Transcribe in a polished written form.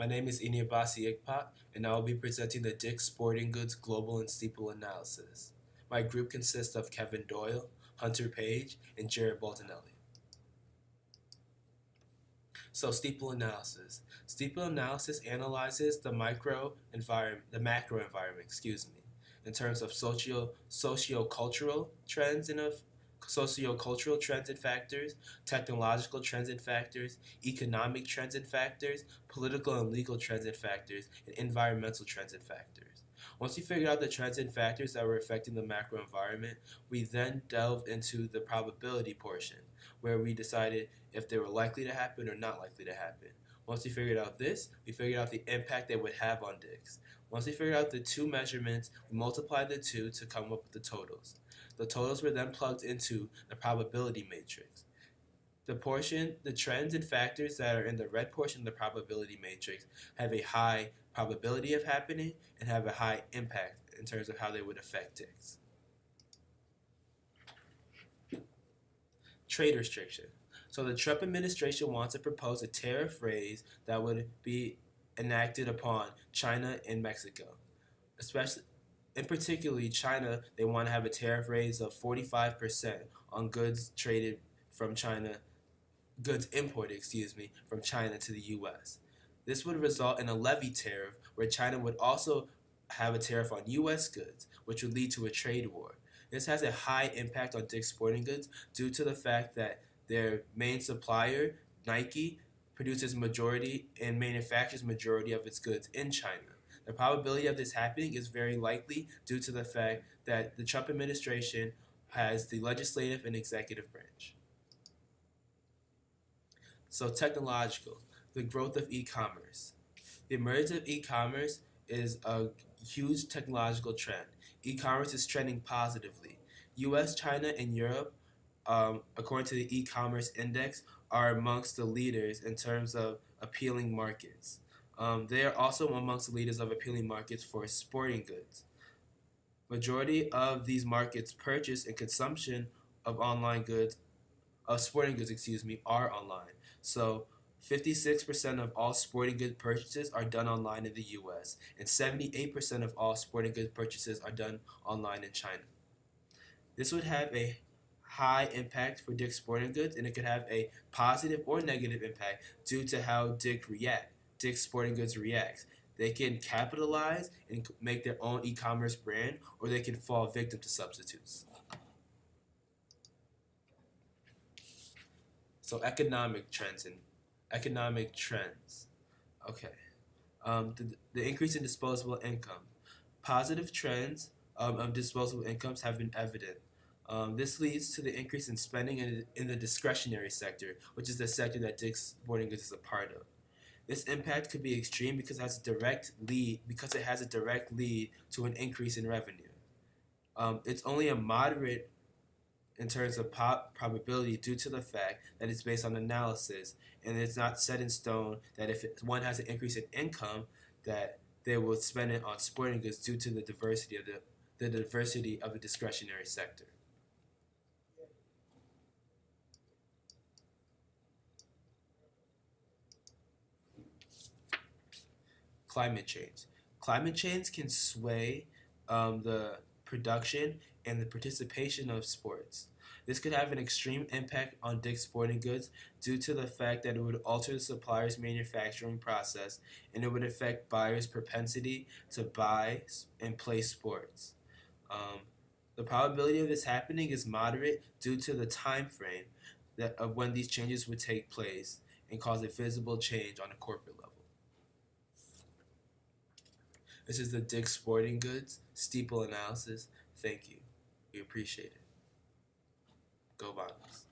My name is Iniabasi Ikpat, and I will be presenting the Dick's Sporting Goods Global and Steeple Analysis. My group consists of Kevin Doyle, Hunter Page, and Jared Boltonelli. So steeple analysis. Steeple analysis analyzes the macro environment, in terms of socio-cultural trends and factors, technological trends and factors, economic trends and factors, political and legal trends and factors, and environmental trends and factors. Once we figured out the trends and factors that were affecting the macro environment, we then delved into the probability portion, where we decided if they were likely to happen or not likely to happen. Once we figured out this, we figured out the impact they would have on Dix. Once we figured out the two measurements, we multiplied the two to come up with the totals. The totals were then plugged into the probability matrix. The trends and factors that are in the red portion of the probability matrix have a high probability of happening and have a high impact in terms of how they would affect Dix. Trade restriction. So the Trump administration wants to propose a tariff raise that would be enacted upon China and Mexico. In particularly China, they want to have a tariff raise of 45% on goods traded from China, goods imported, from China to the US. This would result in a levy tariff where China would also have a tariff on US goods, which would lead to a trade war. This has a high impact on Dick's Sporting Goods due to the fact that their main supplier, Nike, produces majority and manufactures majority of its goods in China. The probability of this happening is very likely due to the fact that the Trump administration has the legislative and executive branch. So technological, the growth of e-commerce. The emergence of e-commerce is a huge technological trend. E-commerce is trending positively. US, China, and Europe, according to the e-commerce index, are amongst the leaders in terms of appealing markets. They are also amongst the leaders of appealing markets for sporting goods. Majority of these markets' purchase and consumption of sporting goods, are online. So 56% of all sporting goods purchases are done online in the US, and 78% of all sporting goods purchases are done online in China. This would have a high impact for Dick's Sporting Goods, and it could have a positive or negative impact due to how Dick's Sporting Goods reacts. They can capitalize and make their own e-commerce brand, or they can fall victim to substitutes. So economic trends. Okay. The increase in disposable income. Positive trends of disposable incomes have been evident. This leads to the increase in spending in the discretionary sector, which is the sector that Dick's Sporting Goods is a part of. This impact could be extreme because it has a direct lead to an increase in revenue. It's only a moderate in terms of probability due to the fact that it's based on analysis, and it's not set in stone that if one has an increase in income, that they will spend it on sporting goods due to the diversity of the discretionary sector. Climate change. Climate change can sway the production and the participation of sports. This could have an extreme impact on Dick's Sporting Goods due to the fact that it would alter the supplier's manufacturing process, and it would affect buyers' propensity to buy and play sports. The probability of this happening is moderate due to the time frame of when these changes would take place and cause a visible change on a corporate level. This is the Dick's Sporting Goods Steeple Analysis. Thank you. We appreciate it. Go Bombers.